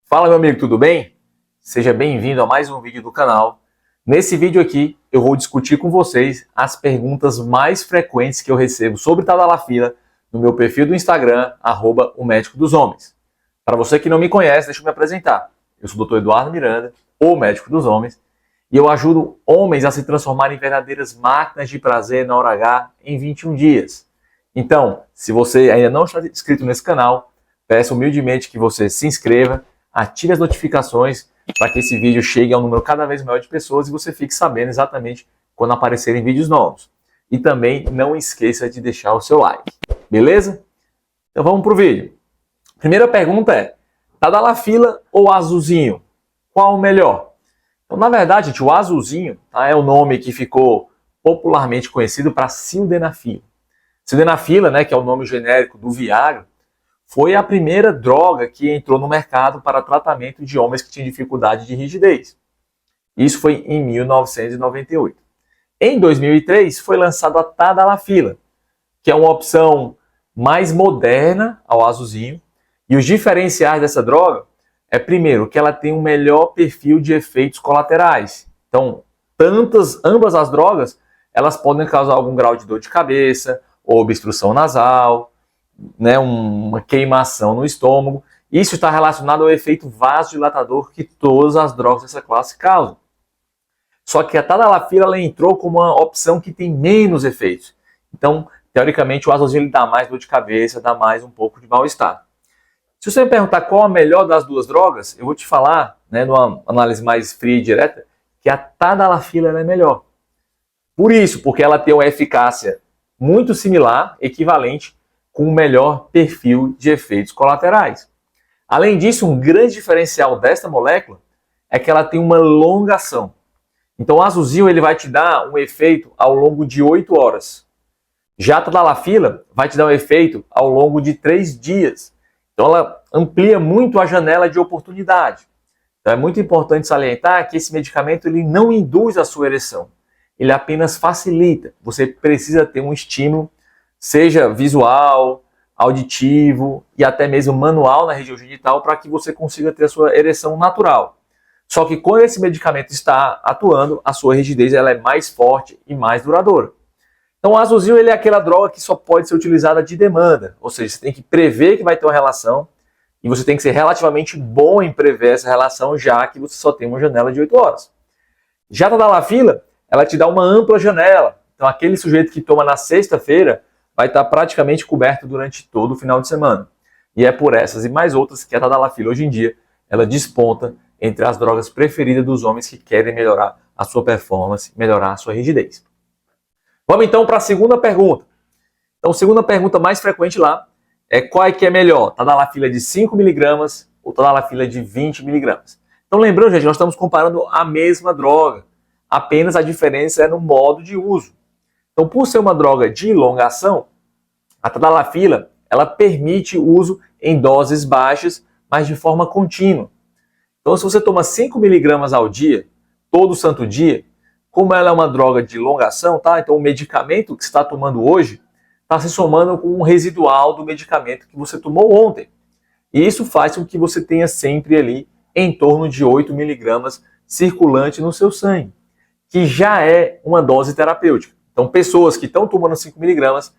Fala, meu amigo, tudo bem? Seja bem-vindo a mais um vídeo do canal. Nesse vídeo aqui, eu vou discutir com vocês as perguntas mais frequentes que eu recebo sobre Tadalafila no meu perfil do Instagram, @o médico dos homens. Para você que não me conhece, deixa eu me apresentar. Eu sou o Dr. Eduardo Miranda, o médico dos homens, e eu ajudo homens a se transformarem em verdadeiras máquinas de prazer na hora H em 21 dias. Então, se você ainda não está inscrito nesse canal, peço humildemente que você se inscreva, ative as notificações para que esse vídeo chegue a um número cada vez maior de pessoas e você fique sabendo exatamente quando aparecerem vídeos novos. E também não esqueça de deixar o seu like, beleza? Então vamos para o vídeo. Primeira pergunta é, Tadalafila ou azulzinho? Qual o melhor? Então, na verdade, gente, o azulzinho é o nome que ficou popularmente conhecido para sildenafila. Sildenafila, né, que é o nome genérico do Viagra, foi a primeira droga que entrou no mercado para tratamento de homens que tinham dificuldade de rigidez. Isso foi em 1998. Em 2003, foi lançado a Tadalafila, que é uma opção mais moderna ao azulzinho. E os diferenciais dessa droga é, primeiro, que ela tem um melhor perfil de efeitos colaterais. Então, ambas as drogas, elas podem causar algum grau de dor de cabeça, ou obstrução nasal, né, uma queimação no estômago. Isso está relacionado ao efeito vasodilatador que todas as drogas dessa classe causam. Só que a Tadalafila ela entrou como uma opção que tem menos efeitos. Então, teoricamente, o azulzinho dá mais dor de cabeça, dá mais um pouco de mal-estar. Se você me perguntar qual a melhor das duas drogas, eu vou te falar, né, numa análise mais fria e direta, que a Tadalafila ela é melhor. Por isso, porque ela tem uma eficácia muito similar, equivalente, com um melhor perfil de efeitos colaterais. Além disso, um grande diferencial desta molécula é que ela tem uma longa ação. Então, o azulzinho ele vai te dar um efeito ao longo de 8 horas. Já a Tadalafila vai te dar um efeito ao longo de 3 dias. Então, ela amplia muito a janela de oportunidade. Então, é muito importante salientar que esse medicamento ele não induz a sua ereção. Ele apenas facilita. Você precisa ter um estímulo, seja visual, auditivo e até mesmo manual na região genital para que você consiga ter a sua ereção natural. Só que quando esse medicamento está atuando, a sua rigidez ela é mais forte e mais duradoura. Então o azulzinho ele é aquela droga que só pode ser utilizada de demanda, ou seja, você tem que prever que vai ter uma relação e você tem que ser relativamente bom em prever essa relação, já que você só tem uma janela de 8 horas. Já a Tadalafila, ela te dá uma ampla janela. Então aquele sujeito que toma na sexta-feira vai estar praticamente coberto durante todo o final de semana. E é por essas e mais outras que a Tadalafila hoje em dia ela desponta entre as drogas preferidas dos homens que querem melhorar a sua performance, melhorar a sua rigidez. Vamos então para a segunda pergunta. Então, a segunda pergunta mais frequente lá é qual é que é melhor, Tadalafila de 5 mg ou Tadalafila de 20 mg. Então, lembrando, gente, nós estamos comparando a mesma droga, apenas a diferença é no modo de uso. Então, por ser uma droga de longa ação, a Tadalafila ela permite o uso em doses baixas, mas de forma contínua. Então, se você toma 5 mg ao dia, todo santo dia, como ela é uma droga de longa ação, tá? Então o medicamento que você está tomando hoje está se somando com um residual do medicamento que você tomou ontem. E isso faz com que você tenha sempre ali em torno de 8 mg circulante no seu sangue, que já é uma dose terapêutica. Então pessoas que estão tomando 5 mg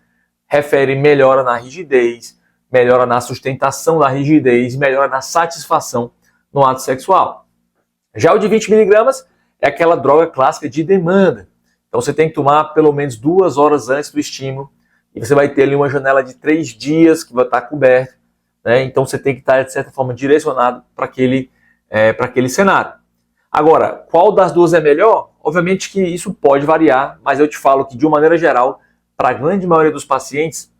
referem melhora na rigidez, melhora na sustentação da rigidez, melhora na satisfação no ato sexual. Já o de 20 mg é aquela droga clássica de demanda. Então você tem que tomar pelo menos 2 horas antes do estímulo e você vai ter ali uma janela de 3 dias que vai estar coberta, né? Então você tem que estar, de certa forma, direcionado para aquele cenário. Agora, qual das duas é melhor? Obviamente que isso pode variar, mas eu te falo que, de uma maneira geral, para a grande maioria dos pacientes,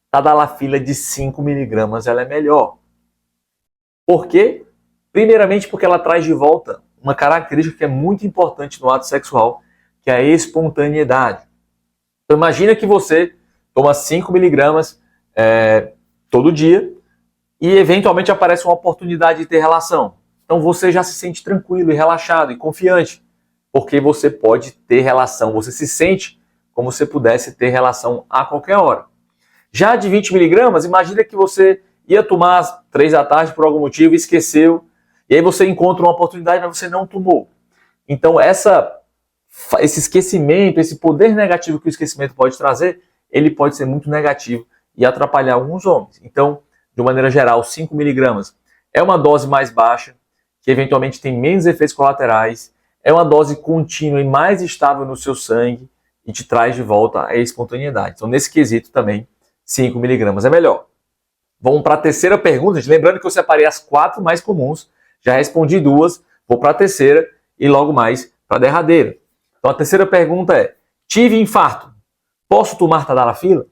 Tadalafila de 5 mg ela é melhor. Por quê? Primeiramente porque ela traz de volta uma característica que é muito importante no ato sexual, que é a espontaneidade. Então imagina que você toma 5 mg todo dia e eventualmente aparece uma oportunidade de ter relação. Então você já se sente tranquilo e relaxado e confiante, porque você pode ter relação, você se sente como se pudesse ter relação a qualquer hora. Já de 20 mg, imagina que você ia tomar às 3 da tarde por algum motivo e esqueceu, E aí você encontra uma oportunidade, mas você não tomou. Então esse esquecimento, esse poder negativo que o esquecimento pode trazer, ele pode ser muito negativo e atrapalhar alguns homens. Então, de maneira geral, 5 miligramas é uma dose mais baixa, que eventualmente tem menos efeitos colaterais, é uma dose contínua e mais estável no seu sangue e te traz de volta a espontaneidade. Então, nesse quesito também, 5 miligramas é melhor. Vamos para a terceira pergunta, gente. Lembrando que eu separei as 4 mais comuns, já respondi 2, vou para a terceira e logo mais para a derradeira. Então, a terceira pergunta é: tive infarto, posso tomar tadalafila?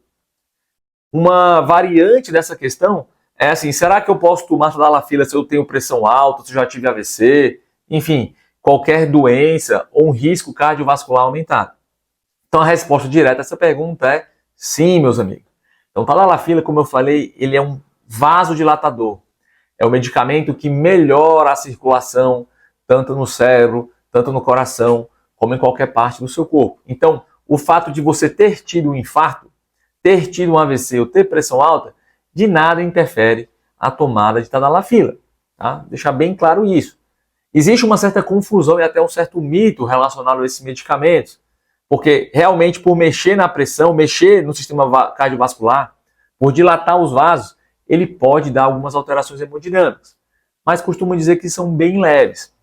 Uma variante dessa questão é assim: será que eu posso tomar tadalafila se eu tenho pressão alta, se eu já tive AVC, enfim, qualquer doença ou um risco cardiovascular aumentado? Então a resposta direta a essa pergunta é sim, meus amigos. Então tadalafila, como eu falei, ele é um vasodilatador. É um medicamento que melhora a circulação, tanto no cérebro, tanto no coração, como em qualquer parte do seu corpo. Então, o fato de você ter tido um infarto, ter tido um AVC ou ter pressão alta, de nada interfere a tomada de tadalafila. Tá? Deixar bem claro isso. Existe uma certa confusão e até um certo mito relacionado a esses medicamentos, porque realmente por mexer na pressão, mexer no sistema cardiovascular, por dilatar os vasos, ele pode dar algumas alterações hemodinâmicas, mas costumo dizer que são bem leves.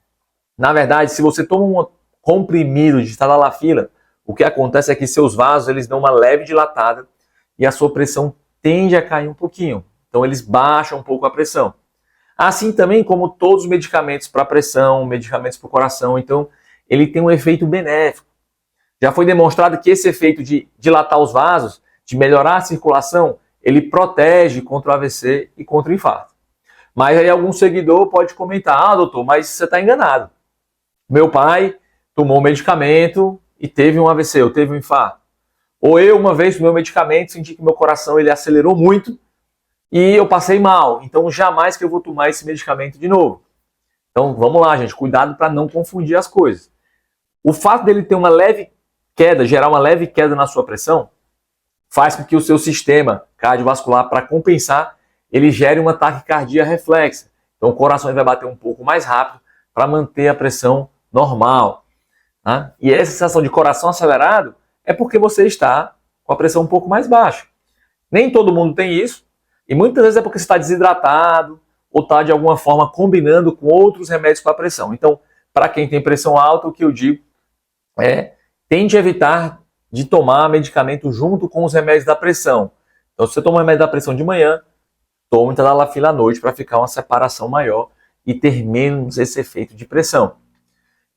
Na verdade, se você toma um comprimido de tadalafila, o que acontece é que seus vasos eles dão uma leve dilatada e a sua pressão tende a cair um pouquinho. Então eles baixam um pouco a pressão. Assim também como todos os medicamentos para pressão, medicamentos para o coração, então ele tem um efeito benéfico. Já foi demonstrado que esse efeito de dilatar os vasos, de melhorar a circulação, ele protege contra o AVC e contra o infarto. Mas aí algum seguidor pode comentar: doutor, mas você está enganado. Meu pai tomou um medicamento e teve um AVC, ou teve um infarto. Ou eu, uma vez, tomei um medicamento, senti que meu coração ele acelerou muito e eu passei mal. Então, jamais que eu vou tomar esse medicamento de novo. Então, vamos lá, gente. Cuidado para não confundir as coisas. O fato dele ter uma leve queda, gerar uma leve queda na sua pressão, faz com que o seu sistema cardiovascular, para compensar, ele gere uma taquicardia reflexa. Então, o coração vai bater um pouco mais rápido para manter a pressão normal. Tá? E essa sensação de coração acelerado é porque você está com a pressão um pouco mais baixa. Nem todo mundo tem isso, e muitas vezes é porque você está desidratado ou está de alguma forma combinando com outros remédios para a pressão. Então, para quem tem pressão alta, o que eu digo é: tente evitar de tomar medicamento junto com os remédios da pressão. Então, se você toma o remédio da pressão de manhã, tome tadalafila à noite para ficar uma separação maior e ter menos esse efeito de pressão.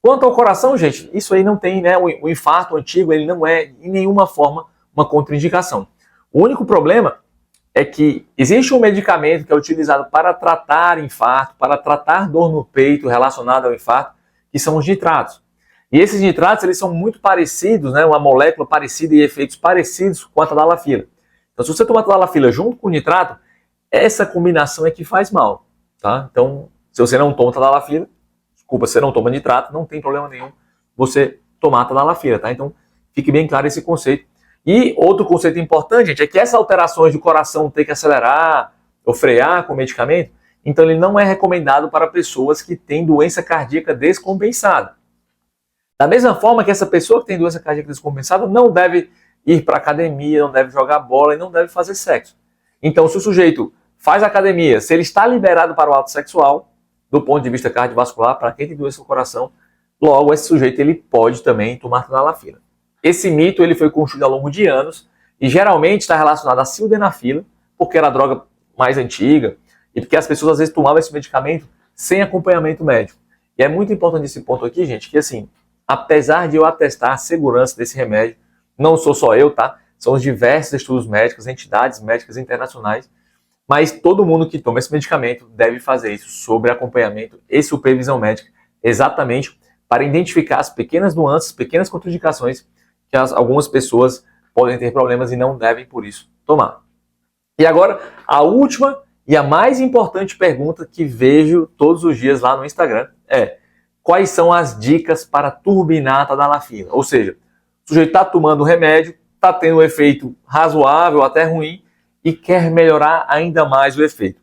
Quanto ao coração, gente, isso aí não tem, né? O infarto antigo, ele não é em nenhuma forma uma contraindicação. O único problema é que existe um medicamento que é utilizado para tratar infarto, para tratar dor no peito relacionada ao infarto, que são os nitratos. E esses nitratos, eles são muito parecidos, né? Uma molécula parecida e efeitos parecidos com a tadalafila. Então, se você tomar tadalafila junto com o nitrato, essa combinação é que faz mal, tá? Então, se você não toma tadalafila, você não toma nitrato, não tem problema nenhum você tomar tadalafila, tá? Então, fique bem claro esse conceito. E outro conceito importante, gente, é que essas alterações do coração ter que acelerar ou frear com o medicamento, então ele não é recomendado para pessoas que têm doença cardíaca descompensada. Da mesma forma que essa pessoa que tem doença cardíaca descompensada não deve ir para academia, não deve jogar bola e não deve fazer sexo. Então, se o sujeito faz academia, se ele está liberado para o ato sexual, do ponto de vista cardiovascular, para quem tem doença do coração, logo esse sujeito ele pode também tomar tadalafila. Esse mito ele foi construído ao longo de anos e geralmente está relacionado à sildenafila, porque era a droga mais antiga e porque as pessoas às vezes tomavam esse medicamento sem acompanhamento médico. E é muito importante esse ponto aqui, gente, que assim, apesar de eu atestar a segurança desse remédio, não sou só eu, tá? São os diversos estudos médicos, entidades médicas internacionais, mas todo mundo que toma esse medicamento deve fazer isso sobre acompanhamento e supervisão médica, exatamente para identificar as pequenas nuances, pequenas contraindicações que algumas pessoas podem ter problemas e não devem, por isso, tomar. E agora, a última e a mais importante pergunta que vejo todos os dias lá no Instagram é: quais são as dicas para turbinar a tadalafila? Ou seja, o sujeito está tomando o remédio, está tendo um efeito razoável, até ruim, e quer melhorar ainda mais o efeito.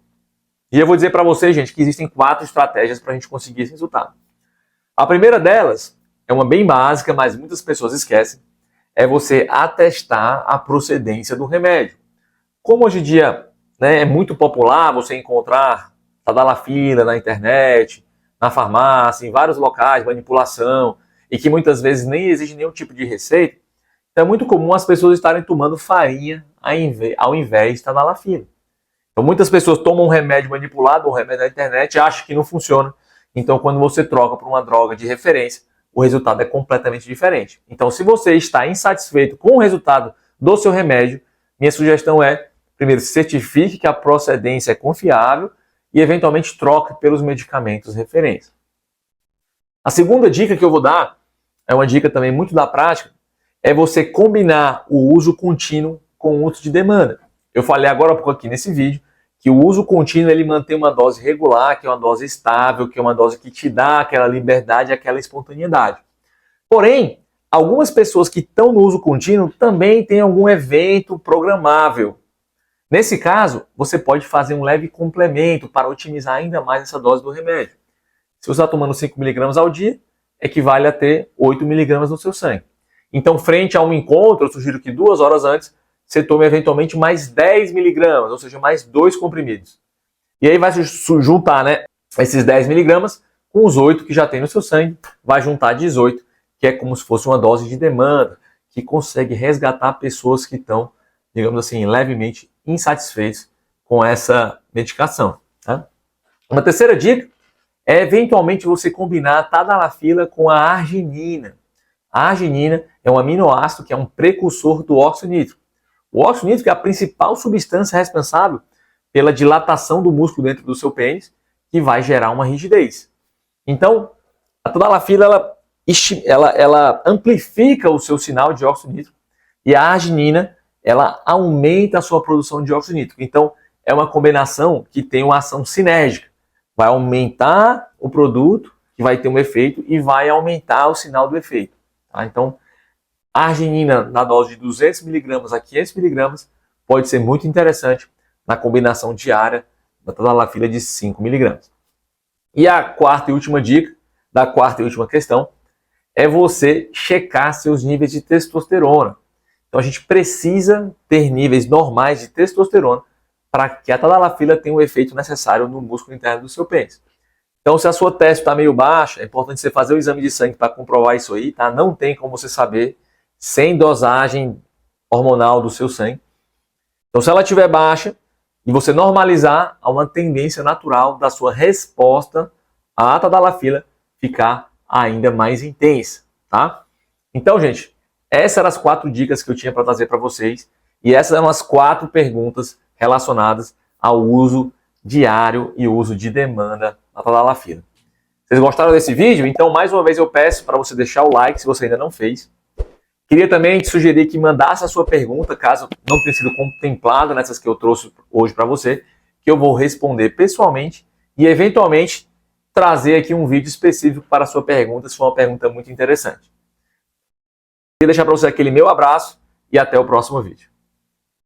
E eu vou dizer para vocês, gente, que existem 4 estratégias para a gente conseguir esse resultado. A primeira delas é uma bem básica, mas muitas pessoas esquecem, é você atestar a procedência do remédio. Como hoje em dia, né, é muito popular você encontrar tadalafila na internet, na farmácia, em vários locais, manipulação, e que muitas vezes nem exige nenhum tipo de receita, então é muito comum as pessoas estarem tomando farinha ao invés de tadalafila. Então muitas pessoas tomam um remédio manipulado, um remédio da internet, acham que não funciona. Então quando você troca por uma droga de referência, o resultado é completamente diferente. Então se você está insatisfeito com o resultado do seu remédio, minha sugestão é, primeiro, certifique que a procedência é confiável e eventualmente troque pelos medicamentos referência. A segunda dica que eu vou dar, é uma dica também muito da prática, é você combinar o uso contínuo com o uso de demanda. Eu falei agora há pouco aqui nesse vídeo que o uso contínuo ele mantém uma dose regular, que é uma dose estável, que é uma dose que te dá aquela liberdade, aquela espontaneidade. Porém, algumas pessoas que estão no uso contínuo também têm algum evento programável. Nesse caso, você pode fazer um leve complemento para otimizar ainda mais essa dose do remédio. Se você está tomando 5 mg ao dia, equivale a ter 8 mg no seu sangue. Então, frente a um encontro, eu sugiro que 2 horas antes, você tome eventualmente mais 10 mg, ou seja, mais 2 comprimidos. E aí vai se juntar, né, esses 10 mg com os 8 que já tem no seu sangue, vai juntar 18, que é como se fosse uma dose de demanda, que consegue resgatar pessoas que estão, digamos assim, levemente insatisfeitos com essa medicação. Tá? Uma terceira dica é eventualmente você combinar a tadalafila com a arginina. A arginina é um aminoácido que é um precursor do óxido nítrico. O óxido nítrico é a principal substância responsável pela dilatação do músculo dentro do seu pênis, que vai gerar uma rigidez. Então, a tadalafila ela amplifica o seu sinal de óxido nítrico e a arginina ela aumenta a sua produção de óxido nítrico. Então, é uma combinação que tem uma ação sinérgica. Vai aumentar o produto, que vai ter um efeito, e vai aumentar o sinal do efeito. Tá? Então, a arginina na dose de 200 mg a 500 mg pode ser muito interessante na combinação diária da tadalafila de 5 mg. E a quarta e última dica, da quarta e última questão, é você checar seus níveis de testosterona. Então a gente precisa ter níveis normais de testosterona para que a tadalafila tenha o efeito necessário no músculo interno do seu pênis. Então se a sua testo está meio baixa, é importante você fazer o exame de sangue para comprovar isso aí, tá? Não tem como você saber sem dosagem hormonal do seu sangue. Então se ela estiver baixa e você normalizar, há uma tendência natural da sua resposta à tadalafila ficar ainda mais intensa, tá? Então, gente, essas eram as 4 dicas que eu tinha para trazer para vocês. E essas são as 4 perguntas relacionadas ao uso diário e uso de demanda da tadalafila. Vocês gostaram desse vídeo? Então, mais uma vez eu peço para você deixar o like se você ainda não fez. Queria também te sugerir que mandasse a sua pergunta, caso não tenha sido contemplada nessas que eu trouxe hoje para você, que eu vou responder pessoalmente e, eventualmente, trazer aqui um vídeo específico para a sua pergunta, se for uma pergunta muito interessante. Queria deixar para você aquele meu abraço e até o próximo vídeo.